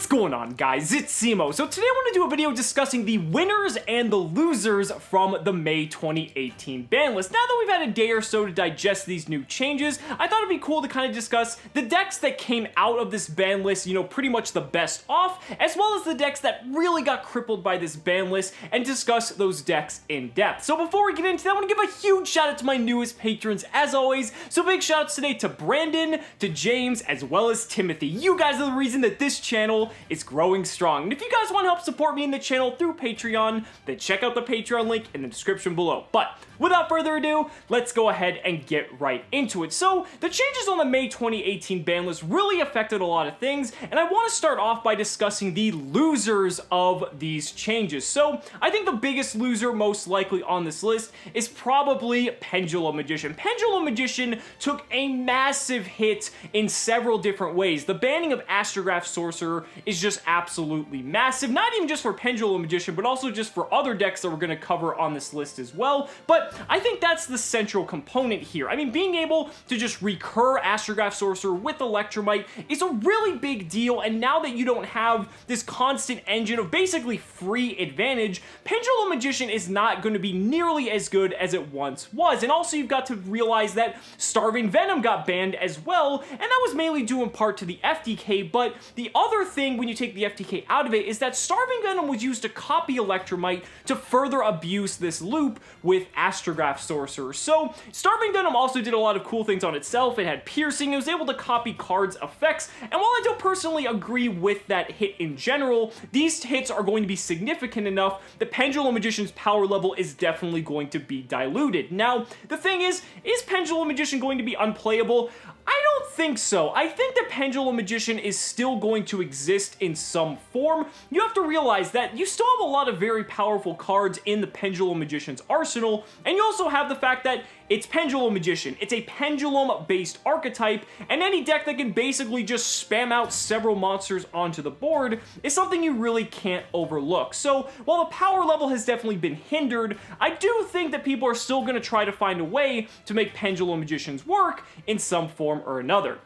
What's going on, guys? It's Cimo. So today I want to do a video discussing the winners and the losers from the May 2018 ban list. Now that we've had a day or so to digest these new changes, I thought it'd be cool to kind of discuss the decks that came out of this ban list, you know, pretty much the best off, as well as the decks that really got crippled by this ban list, and discuss those decks in depth. So before we get into that, I want to give a huge shout out to my newest patrons, as always. So big shout outs today to Brandon, to James, as well as Timothy. You guys are the reason that this channel is growing strong. And if you guys want to help support me in the channel through Patreon, then check out the Patreon link in the description below. But without further ado, let's go ahead and get right into it. So the changes on the May 2018 ban list really affected a lot of things, and I want to start off by discussing the losers of these changes. So I think the biggest loser most likely on this list is probably Pendulum Magician. Pendulum Magician took a massive hit in several different ways. The banning of ASTROGRAPH Sorcerer is just absolutely massive, not even just for Pendulum Magician, but also just for other decks that we're going to cover on this list as well. But I think that's the central component here. I mean, being able to just recur ASTROGRAPH Sorcerer with Electromite is a really big deal, and now that you don't have this constant engine of basically free advantage, Pendulum Magician is not going to be nearly as good as it once was. And also you've got to realize that Starving Venom got banned as well, and that was mainly due in part to the FTK, but the other thing when you take the FTK out of it is that Starving Venom was used to copy Electromite to further abuse this loop with ASTROGRAPH Sorcerer. So Starving Venom also did a lot of cool things on itself. It had piercing, it was able to copy cards' effects, and while I don't personally agree with that hit in general, these hits are going to be significant enough that Pendulum Magician's power level is definitely going to be diluted. Now, the thing is Pendulum Magician going to be unplayable? I don't think so. I think that Pendulum Magician is still going to exist in some form. You have to realize that you still have a lot of very powerful cards in the Pendulum Magician's arsenal, and you also have the fact that it's Pendulum Magician. It's a pendulum-based archetype, and any deck that can basically just spam out several monsters onto the board is something you really can't overlook. So while the power level has definitely been hindered, I do think that people are still going to try to find a way to make Pendulum Magicians work in some form or another.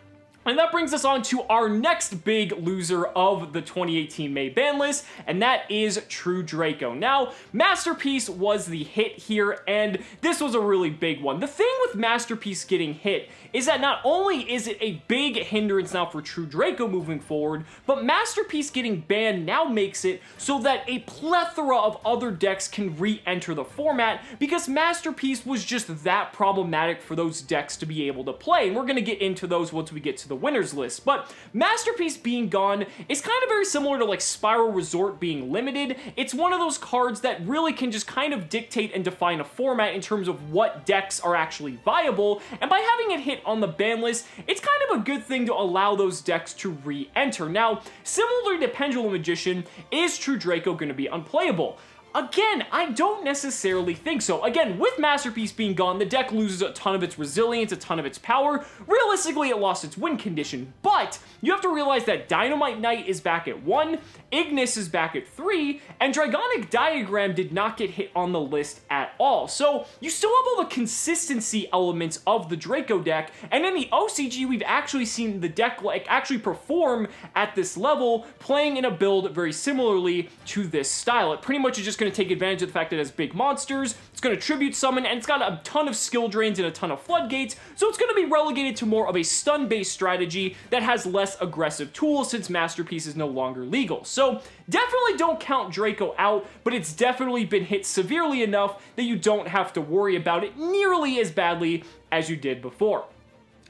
And that brings us on to our next big loser of the 2018 May ban list, and that is True Draco. Now, Masterpiece was the hit here, and this was a really big one. The thing with Masterpiece getting hit is that not only is it a big hindrance now for True Draco moving forward, but Masterpiece getting banned now makes it so that a plethora of other decks can re-enter the format, because Masterpiece was just that problematic for those decks to be able to play. And we're going to get into those once we get to the winners list. But Masterpiece being gone is kind of very similar to like Spiral Resort being limited. It's one of those cards that really can just kind of dictate and define a format in terms of what decks are actually viable, and by having it hit on the ban list, it's kind of a good thing to allow those decks to re-enter. Now, similarly to Pendulum Magician, is True Draco going to be unplayable? Again, I don't necessarily think so. Again, with Masterpiece being gone, the deck loses a ton of its resilience, a ton of its power. Realistically, it lost its win condition, but you have to realize that Dynamite Knight is back at 1, Ignis is back at 3, and Dragonic Diagram did not get hit on the list at all. So you still have all the consistency elements of the Draco deck, and in the OCG, we've actually seen the deck like actually perform at this level, playing in a build very similarly to this style. It pretty much is just going to take advantage of the fact that it has big monsters, it's going to tribute summon, and it's got a ton of skill drains and a ton of floodgates, so it's going to be relegated to more of a stun-based strategy that has less aggressive tools since Masterpiece is no longer legal. So definitely don't count Draco out, but it's definitely been hit severely enough that you don't have to worry about it nearly as badly as you did before.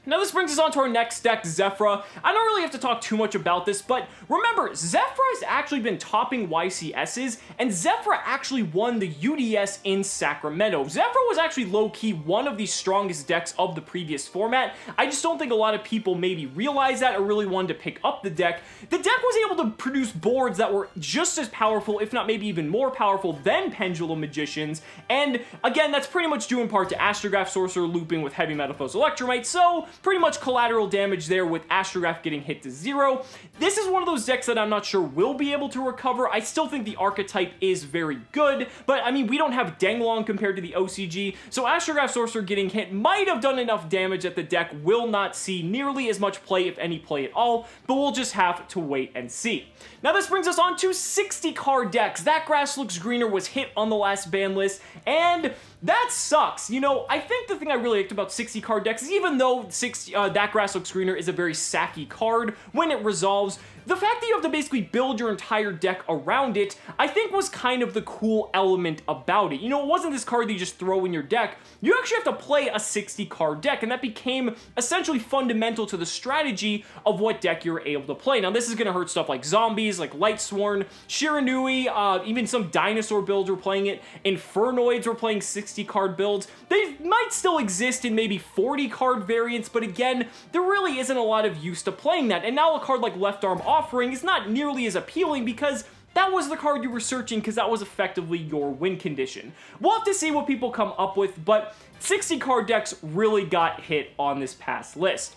Now this brings us on to our next deck, Zefra. I don't really have to talk too much about this, but remember, Zefra has actually been topping YCSs, and Zefra actually won the UDS in Sacramento. Zefra was actually low-key one of the strongest decks of the previous format. I just don't think a lot of people maybe realize that or really wanted to pick up the deck. The deck was able to produce boards that were just as powerful, if not maybe even more powerful than Pendulum Magicians, and again, that's pretty much due in part to ASTROGRAPH Sorcerer looping with Heavy Metal Foes Electromite, so pretty much collateral damage there with ASTROGRAPH getting hit to 0. This is one of those decks that I'm not sure will be able to recover. I still think the archetype is very good, but I mean, we don't have Denglong compared to the OCG, so ASTROGRAPH Sorcerer getting hit might have done enough damage that the deck will not see nearly as much play, if any play at all, but we'll just have to wait and see. Now this brings us on to 60 card decks. That Grass Looks Greener was hit on the last ban list, and that sucks. You know, I think the thing I really liked about 60 card decks is even though That Grass Looks Greener is a very sacky card, when it resolves, the fact that you have to basically build your entire deck around it, I think was kind of the cool element about it. You know, it wasn't this card that you just throw in your deck. You actually have to play a 60 card deck, and that became essentially fundamental to the strategy of what deck you're able to play. Now, this is going to hurt stuff like zombies, like Lightsworn, Shiranui, even some dinosaur builds were playing it. Infernoids were playing 60 card builds. They might still exist in maybe 40 card variants, but again, there really isn't a lot of use to playing that. And now a card like Left Arm Offering is not nearly as appealing because that was the card you were searching because that was effectively your win condition. We'll have to see what people come up with, but 60 card decks really got hit on this past list.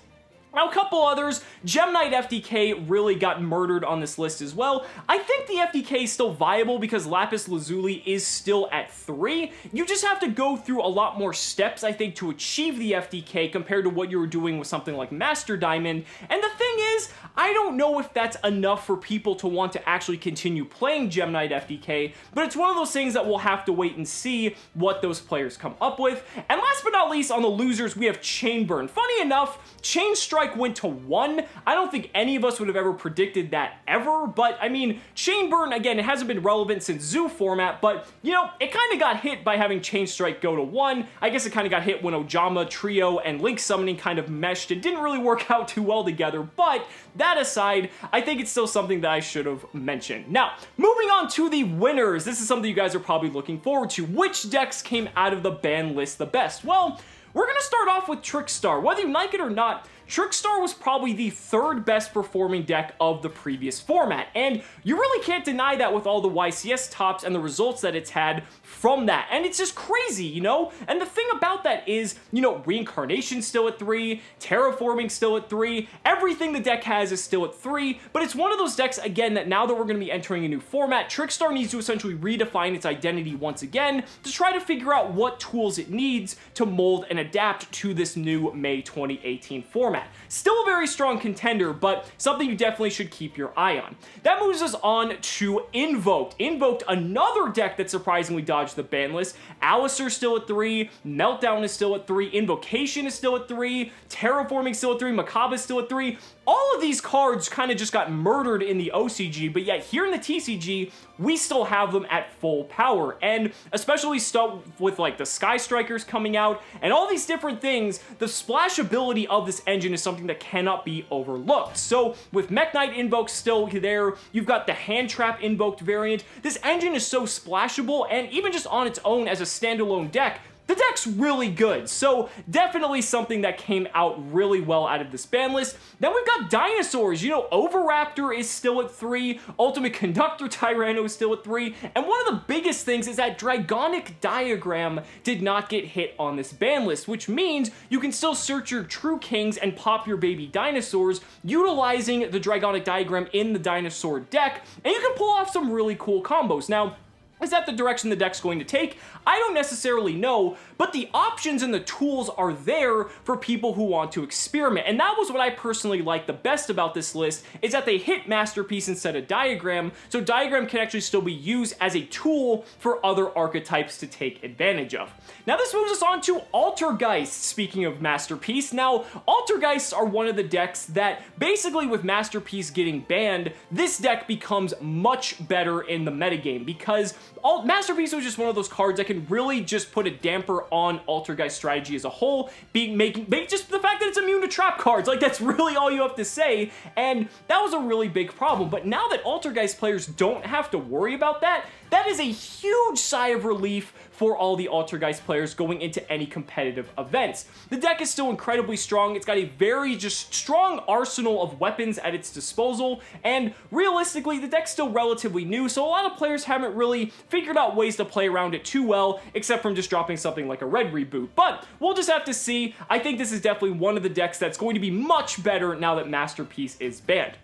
Now, a couple others. Gem Knight FDK really got murdered on this list as well. I think the FDK is still viable because Lapis Lazuli is still at 3. You just have to go through a lot more steps, I think, to achieve the FDK compared to what you were doing with something like Master Diamond. And the thing is, I don't know if that's enough for people to want to actually continue playing Gem Knight FDK, but it's one of those things that we'll have to wait and see what those players come up with. And last but not least, on the losers, we have Chainburn. Funny enough, Chain Strike went to 1. I don't think any of us would have ever predicted that ever, but I mean, Chainburn, again, it hasn't been relevant since Zoo format, but you know, it kind of got hit by having Chain Strike go to 1. I guess it kind of got hit when Ojama, Trio, and Link Summoning kind of meshed. It didn't really work out too well together, but that aside, I think it's still something that I should have mentioned. Now, moving on to the winners. This is something you guys are probably looking forward to. Which decks came out of the ban list the best? Well, we're going to start off with Trickstar. Whether you like it or not, Trickstar was probably the 3rd best performing deck of the previous format, and you really can't deny that with all the YCS tops and the results that it's had from that, and it's just crazy, you know? And the thing about that is, you know, Reincarnation's still at 3, Terraforming still at 3, everything the deck has is still at 3, but it's one of those decks, again, that now that we're going to be entering a new format, Trickstar needs to essentially redefine its identity once again to try to figure out what tools it needs to mold and adapt to this new May 2018 format. Still a very strong contender, but something you definitely should keep your eye on. That moves us on to Invoked. Invoked, another deck that surprisingly dodged the ban list. ALEISTER still at 3, Meltdown is still at 3, Invocation is still at 3, Terraforming still at 3, Macabre is still at 3. All of these cards kind of just got murdered in the OCG, but yet here in the TCG, we still have them at full power. And especially stuff with like the Sky Strikers coming out and all these different things, the splashability of this engine is something that cannot be overlooked. So with Mech Knight Invoked still there, you've got the Hand Trap Invoked variant. This engine is so splashable, and even just on its own as a standalone deck, the deck's really good, so definitely something that came out really well out of this ban list. Then we've got dinosaurs. You know, Oviraptor is still at 3, Ultimate Conductor Tyranno is still at 3, and one of the biggest things is that Dragonic Diagram did not get hit on this ban list, which means you can still search your True Kings and pop your baby dinosaurs utilizing the Dragonic Diagram in the dinosaur deck, and you can pull off some really cool combos. Now, is that the direction the deck's going to take? I don't necessarily know, but the options and the tools are there for people who want to experiment. And that was what I personally like the best about this list, is that they hit Masterpiece instead of Diagram, so Diagram can actually still be used as a tool for other archetypes to take advantage of. Now this moves us on to Altergeist, speaking of Masterpiece. Now, Altergeists are one of the decks that, basically with Masterpiece getting banned, this deck becomes much better in the metagame, because Masterpiece was just one of those cards that can really just put a damper on Altergeist strategy as a whole, just the fact that it's immune to trap cards, like that's really all you have to say, and that was a really big problem. But now that Altergeist players don't have to worry about that, that is a huge sigh of relief for all the Altergeist players going into any competitive events. The deck is still incredibly strong. It's got a very just strong arsenal of weapons at its disposal, and realistically, the deck's still relatively new, so a lot of players haven't really figured out ways to play around it too well, except from just dropping something like a red reboot. But we'll just have to see. I think this is definitely one of the decks that's going to be much better now that Masterpiece is banned.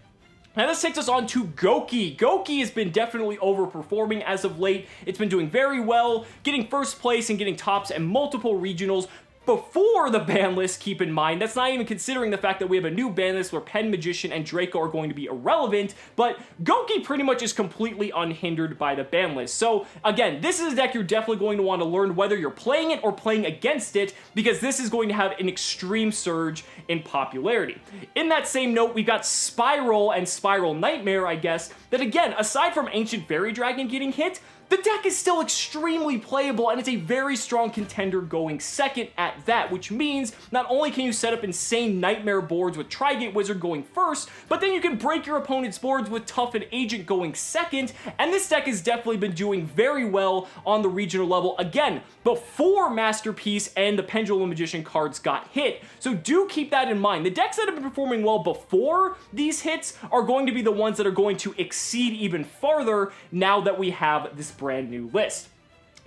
Now this takes us on to Goki. Goki has been definitely overperforming as of late. It's been doing very well, getting first place and getting tops and multiple regionals before the ban list, keep in mind. That's not even considering the fact that we have a new ban list where Pen Magician and Draco are going to be irrelevant, but Goki pretty much is completely unhindered by the ban list. So again, this is a deck you're definitely going to want to learn whether you're playing it or playing against it, because this is going to have an extreme surge in popularity. In that same note, we've got Spiral and Spiral Nightmare, I guess, that again, aside from Ancient Fairy Dragon getting hit, the deck is still extremely playable, and it's a very strong contender going second at that, which means not only can you set up insane Nightmare boards with Trigate Wizard going first, but then you can break your opponent's boards with Tough and Agent going second, and this deck has definitely been doing very well on the regional level, again, before Masterpiece and the Pendulum Magician cards got hit, so do keep that in mind. The decks that have been performing well before these hits are going to be the ones that are going to exceed even farther now that we have this brand new list.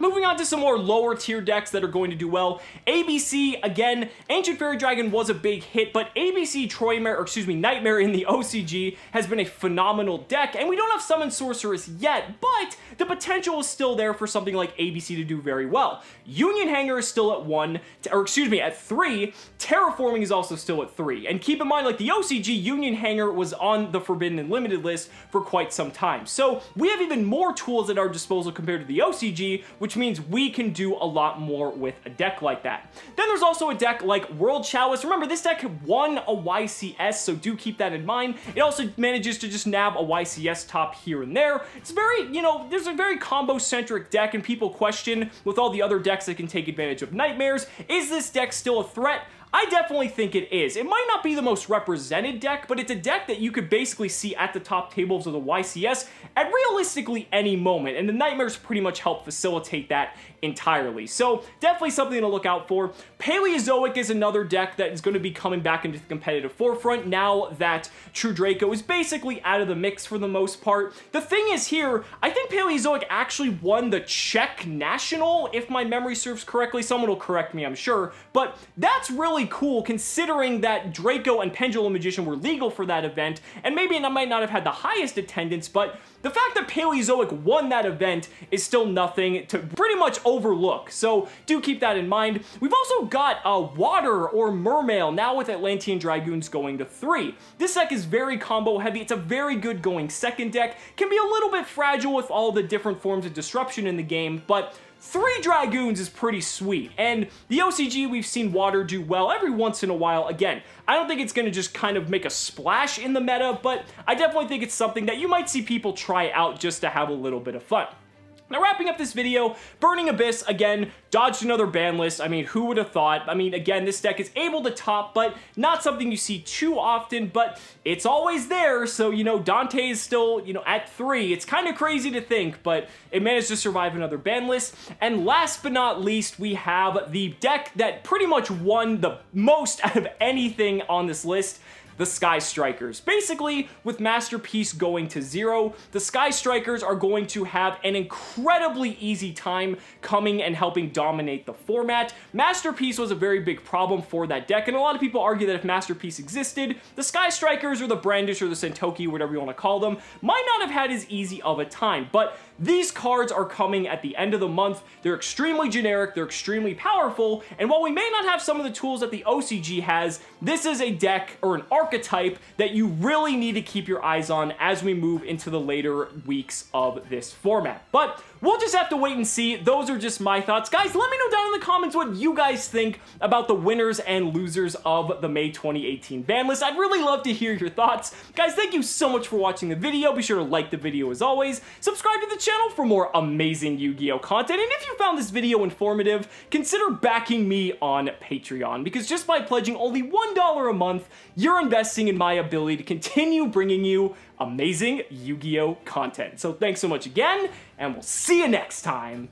Moving on to some more lower tier decks that are going to do well. ABC, again, Ancient Fairy Dragon was a big hit, but ABC Nightmare in the OCG has been a phenomenal deck, and we don't have Summon Sorceress yet, but the potential is still there for something like ABC to do very well. Union Hanger is still at 3, Terraforming is also still at 3, and keep in mind, like the OCG, Union Hanger was on the Forbidden and Limited list for quite some time, so we have even more tools at our disposal compared to the OCG, which means we can do a lot more with a deck like that. Then there's also a deck like World Chalice. Remember, this deck won a YCS, so do keep that in mind. It also manages to just nab a YCS top here and there. It's very, there's a very combo-centric deck, and people question, with all the other decks that can take advantage of Nightmares, is this deck still a threat? I definitely think it is. It might not be the most represented deck, but it's a deck that you could basically see at the top tables of the YCS at realistically any moment, and the Nightmares pretty much help facilitate that entirely. So definitely something to look out for. Paleozoic is another deck that is going to be coming back into the competitive forefront now that True Draco is basically out of the mix for the most part. The thing is here, I think Paleozoic actually won the Czech National, if my memory serves correctly. Someone will correct me, I'm sure, but that's really cool considering that Draco and Pendulum Magician were legal for that event, and maybe it might not have had the highest attendance, but the fact that Paleozoic won that event is still nothing to pretty much overlook, so do keep that in mind. We've also got Water or Mermail, now with Atlantean Dragoons going to 3. This deck is very combo heavy. It's a very good going second deck. Can be a little bit fragile with all the different forms of disruption in the game, but 3 Dragoons is pretty sweet, and the OCG we've seen Water do well every once in a while. Again, I don't think it's going to just kind of make a splash in the meta, but I definitely think it's something that you might see people try out just to have a little bit of fun. Now, wrapping up this video, Burning Abyss, again, dodged another ban list. I mean, who would have thought? I mean, again, this deck is able to top, but not something you see too often, but it's always there, so, Dante is still, at 3. It's kind of crazy to think, but it managed to survive another ban list. And last but not least, we have the deck that pretty much won the most out of anything on this list, the Sky Strikers. Basically, with Masterpiece going to 0, the Sky Strikers are going to have an incredibly easy time coming and helping dominate the format. Masterpiece was a very big problem for that deck, and a lot of people argue that if Masterpiece existed, the Sky Strikers or the Brandish or the Sentoki, whatever you want to call them, might not have had as easy of a time, but these cards are coming at the end of the month. They're extremely generic, they're extremely powerful, and while we may not have some of the tools that the OCG has, this is a deck or an archetype that you really need to keep your eyes on as we move into the later weeks of this format. But we'll just have to wait and see. Those are just my thoughts. Guys, let me know down in the comments what you guys think about the winners and losers of the May 2018 ban list. I'd really love to hear your thoughts. Guys, thank you so much for watching the video. Be sure to like the video as always. Subscribe to the channel for more amazing Yu-Gi-Oh content. And if you found this video informative, consider backing me on Patreon, because just by pledging only $1 a month, you're investing in my ability to continue bringing you amazing Yu-Gi-Oh content. So thanks so much again, and we'll see you next time.